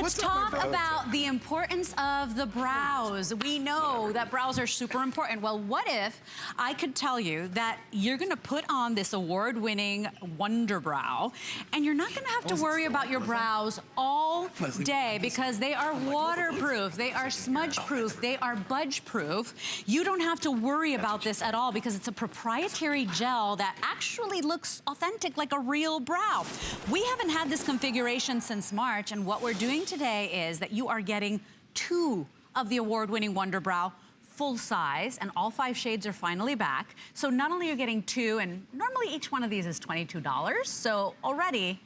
Let's talk about the importance of the brows. We know that brows are super important. Well, what if I could tell you that you're gonna put on this award-winning Wunderbrow, and you're not gonna have to worry about your brows all day because they are waterproof, they are smudge-proof, they are budge-proof. You don't have to worry about this at all because it's a proprietary gel that actually looks authentic, like a real brow. We haven't had this configuration since March, and what we're doing today is that you are getting 2 of the award-winning Wunderbrow full size, and all 5 shades are finally back. So not only are you getting 2, and normally each one of these is $22, so already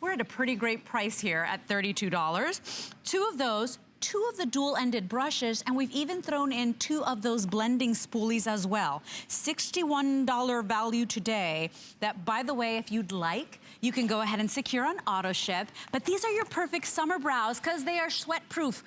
we're at a pretty great price here at $32. 2 of those, 2 of the dual-ended brushes, and we've even thrown in 2 of those blending spoolies as well. $61 value today that, by the way, if you'd like, you can go ahead and secure on auto ship. But these are your perfect summer brows because they are sweat-proof,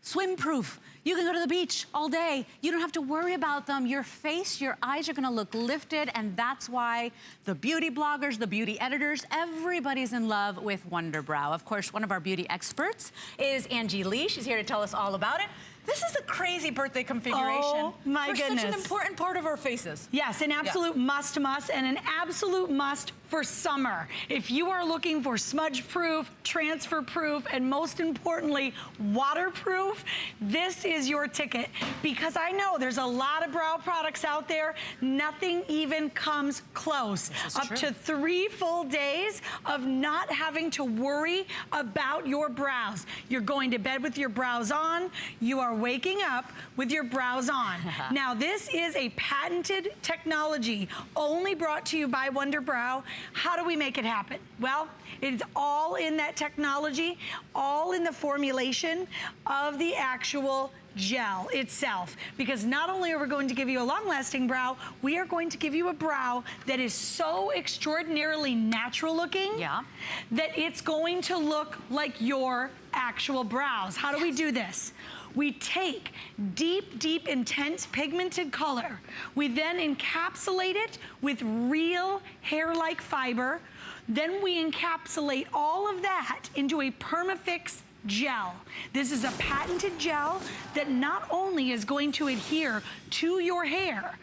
swim-proof. You can go to the beach all day. You don't have to worry about them. Your face, your eyes are gonna look lifted, and that's why the beauty bloggers, the beauty editors, everybody's in love with Wunderbrow. Of course, one of our beauty experts is Angie Lee. She's here to tell us all about it. This is a crazy birthday configuration. Oh my goodness. Such an important part of our faces. Yes, an absolute must and an absolute must for summer. If you are looking for smudge-proof, transfer-proof, and most importantly, waterproof, this is your ticket. Because I know there's a lot of brow products out there, nothing even comes close. Up to 3 full days of not having to worry about your brows. You're going to bed with your brows on, you are waking up with your brows on. Now, this is a patented technology only brought to you by Wunderbrow. How do we make it happen? Well, it's all in that technology, all in the formulation of the actual gel itself. Because not only are we going to give you a long-lasting brow, we are going to give you a brow that is so extraordinarily natural looking that it's going to look like your actual brows. How do we do this? We take deep, deep, intense pigmented color. We then encapsulate it with real hair-like fiber. Then we encapsulate all of that into a PermaFix gel. This is a patented gel that not only is going to adhere to your hair,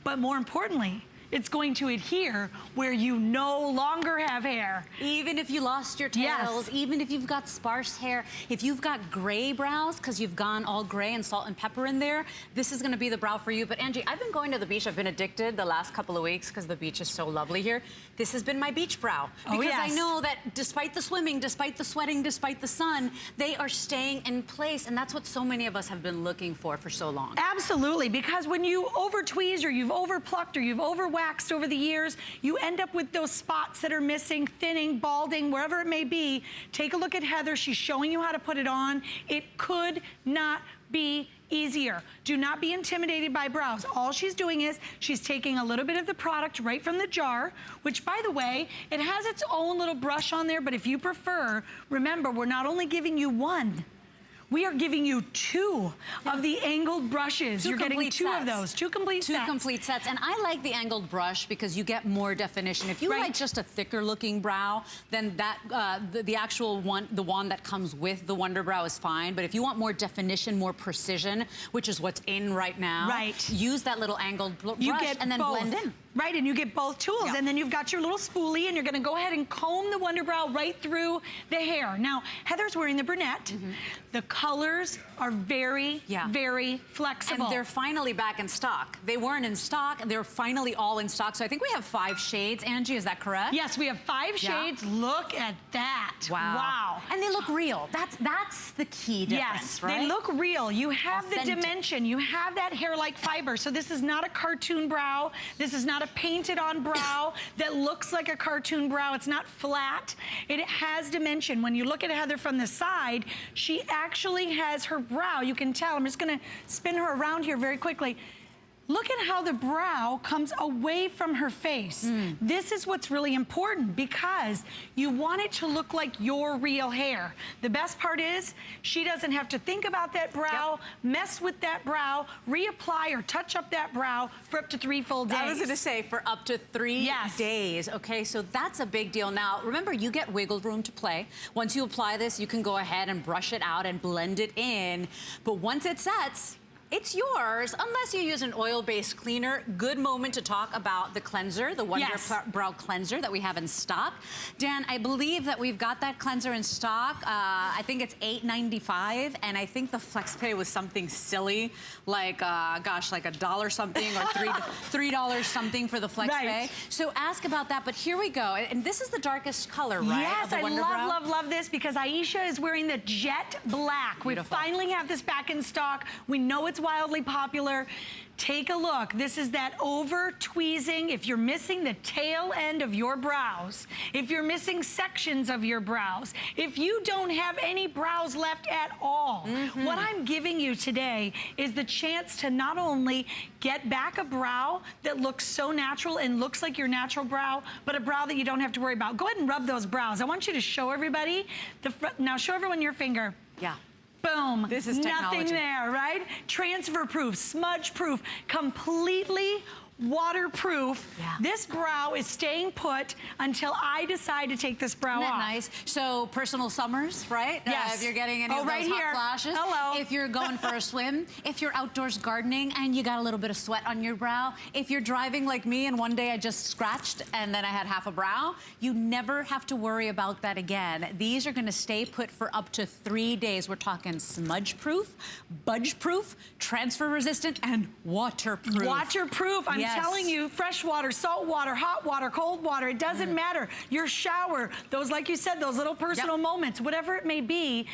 but more importantly, it's going to adhere where you no longer have hair. Even if you lost your tails, even if you've got sparse hair, if you've got gray brows because you've gone all gray and salt and pepper in there, this is gonna be the brow for you. But Angie, I've been going to the beach. I've been addicted the last couple of weeks because the beach is so lovely here. This has been my beach brow. Because I know that despite the swimming, despite the sweating, despite the sun, they are staying in place. And that's what so many of us have been looking for so long. Absolutely, because when you over-tweeze or you've over-plucked or you've over-waxed over the years, you end up with those spots that are missing, thinning, balding, wherever it may be. Take a look at Heather. She's showing you how to put it on. It could not be easier. Do not be intimidated by brows. All she's doing is she's taking a little bit of the product right from the jar, which, by the way, it has its own little brush on there, but if you prefer, remember, we're not only giving you 1, we are giving you 2 of the angled brushes. You're getting 2 of those, 2 complete sets. 2 complete sets. And I like the angled brush because you get more definition. If you like just a thicker looking brow, then that the actual one, the one that comes with the Wunderbrow is fine. But if you want more definition, more precision, which is what's in right now, use that little angled brush and then blend in. Right, and you get both tools, and then you've got your little spoolie, and you're gonna go ahead and comb the Wunderbrow right through the hair. Now, Heather's wearing the brunette. The colors are very, very flexible. And they're finally back in stock. They weren't in stock, they're finally all in stock. So I think we have 5 shades, Angie, is that correct? Yes, we have 5 shades. Look at that. Wow. And they look real. That's the key difference, right? They look real. You have the dimension. You have that hair-like fiber. So this is not a cartoon brow. This is not a painted on brow that looks like a cartoon brow. It's not flat. It has dimension. When you look at Heather from the side, she actually has her brow. You can tell. I'm just gonna spin her around here very quickly. look at how the brow comes away from her face. This is what's really important because you want it to look like your real hair. The best part is she doesn't have to think about that brow, mess with that brow, reapply or touch up that brow for up to 3 full days. I was gonna say for up to 3 days, okay? So that's a big deal. Now, remember, you get wiggle room to play. Once you apply this, you can go ahead and brush it out and blend it in. But once it sets, it's yours, unless you use an oil-based cleaner. Good moment to talk about the cleanser, the Wunder2 cleanser that we have in stock. Dan, I believe that we've got that cleanser in stock. I think it's $8.95, and I think the FlexPay was something silly, like, gosh, like $1 something or $3 something for the FlexPay. Right. So ask about that, but here we go. And this is the darkest color, right? Yes, I love this because Aisha is wearing the jet black. Beautiful. We finally have this back in stock. We know it's wildly popular. Take a look. This is that over tweezing. If you're missing the tail end of your brows, if you're missing sections of your brows, if you don't have any brows left at all, what I'm giving you today is the chance to not only get back a brow that looks so natural and looks like your natural brow, but a brow that you don't have to worry about. Go ahead and rub those brows. I want you to show everybody. Now show everyone your finger. Yeah. Boom. This is technology. Nothing there, right? Transfer proof, smudge proof, completely waterproof. Yeah. This brow is staying put until I decide to take this brow Isn't that off. nice? So personal summers, right? Yes. If you're getting any of those hot flashes. Hello. If you're going for a swim, if you're outdoors gardening and you got a little bit of sweat on your brow, if you're driving like me and one day I just scratched and then I had half a brow, you never have to worry about that again. These are gonna stay put for up to 3 days. We're talking smudge proof, budge proof, transfer resistant, and waterproof. Waterproof. I'm telling you, fresh water, salt water, hot water, cold water, it doesn't matter. Your shower, those, like you said, those little personal moments, whatever it may be,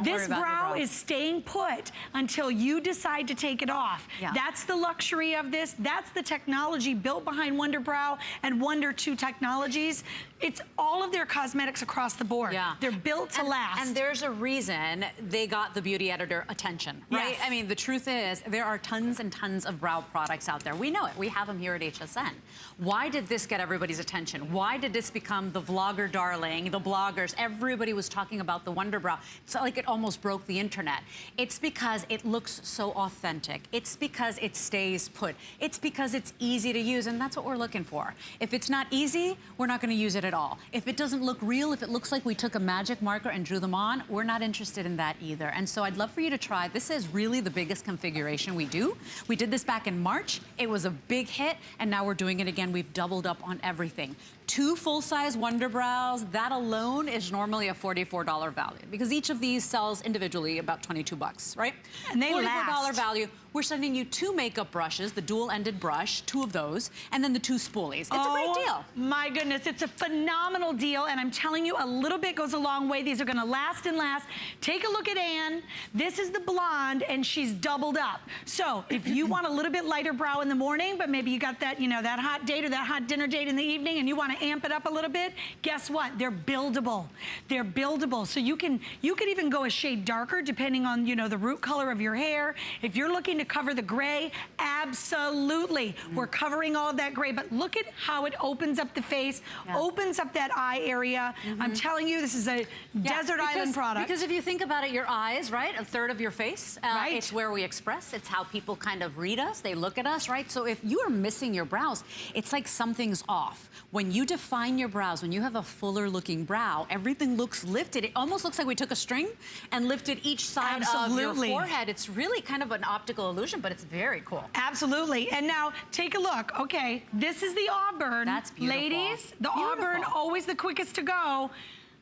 this brow is staying put until you decide to take it off. That's the luxury of this. That's the technology built behind Wunderbrow and Wunder2 Technologies. It's all of their cosmetics across the board. They're built to last. And there's a reason they got the beauty editor attention, right? I mean, the truth is there are tons and tons of brow products out there. We know it. We have them here at HSN. Why did this get everybody's attention? Why did this become the vlogger darling, the bloggers? Everybody was talking about the Wunderbrow. It's like it almost broke the internet. It's because it looks so authentic. It's because it stays put. It's because it's easy to use, and that's what we're looking for. If it's not easy, we're not going to use it at all. If it doesn't look real, if it looks like we took a magic marker and drew them on, we're not interested in that either. And so I'd love for you to try. This is really the biggest configuration we do. We did this back in March. It was a big hit, and now we're doing it again. We've doubled up on everything. 2 full-size Wunderbrows, that alone is normally a $44 value because each of these sells individually about 22 bucks, right? And they $44 value. We're sending you 2 makeup brushes, the dual-ended brush, 2 of those, and then the 2 spoolies. It's a great deal. My goodness, it's a phenomenal deal, and I'm telling you, a little bit goes a long way. These are gonna last and last. Take a look at Anne. This is the blonde, and she's doubled up. So if you want a little bit lighter brow in the morning, but maybe you got that, you know, that hot date or that hot dinner date in the evening, and you wanna amp it up a little bit, guess what? They're buildable. They're buildable. So you can even go a shade darker depending on, you know, the root color of your hair. If you're looking to cover the gray, absolutely. We're covering all of that gray, but look at how it opens up the face, opens up that eye area. I'm telling you, this is a desert island product. Because if you think about it, your eyes, right? A third of your face. It's where we express. It's how people kind of read us. They look at us, right? So if you are missing your brows, it's like something's off. When you define your brows, when you have a fuller looking brow, everything looks lifted. It almost looks like we took a string and lifted each side of your forehead. It's really kind of an optical illusion, but it's very cool. Absolutely. And now take a look. Okay, this is the auburn. That's beautiful. Ladies, the auburn, always the quickest to go.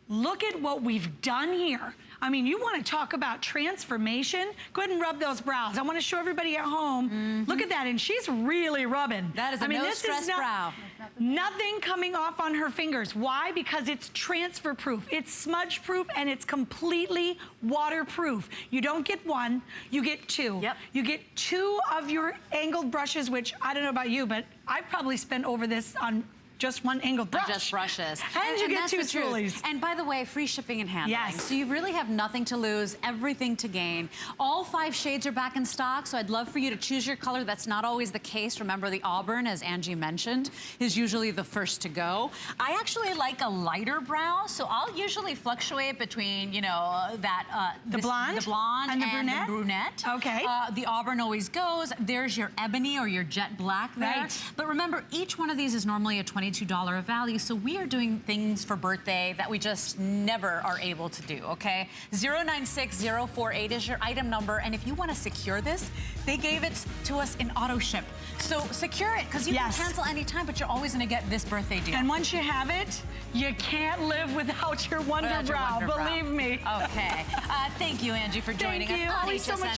Look at what we've done here. I mean, you want to talk about transformation? Go ahead and rub those brows. I want to show everybody at home. Look at that, and she's really rubbing. That is a no-stress brow. Nothing coming off on her fingers. Why? Because it's transfer proof, it's smudge proof, and it's completely waterproof. You don't get 1, you get 2. You get 2 of your angled brushes, which I don't know about you, but I've probably spent over this on just one angled brush. Just brushes. And you get that's 2 the truth. spoolies. And by the way, free shipping and handling. Yes. So you really have nothing to lose, everything to gain. All 5 shades are back in stock, so I'd love for you to choose your color. That's not always the case. Remember, the auburn, as Angie mentioned, is usually the first to go. I actually like a lighter brow, so I'll usually fluctuate between, you know, the blonde and the brunette. Okay. The auburn always goes. There's your ebony or your jet black there. Right. But remember, each one of these is normally a $22 value, so we are doing things for birthday that we just never are able to do, okay? 096048 is your item number, and if you want to secure this, they gave it to us in auto ship. So secure it, because you can cancel anytime, but you're always going to get this birthday deal. And once you have it, you can't live without your Wunderbrow, believe me. Okay. Thank you, Angie, for joining us. Thank you. on Always so HSN. much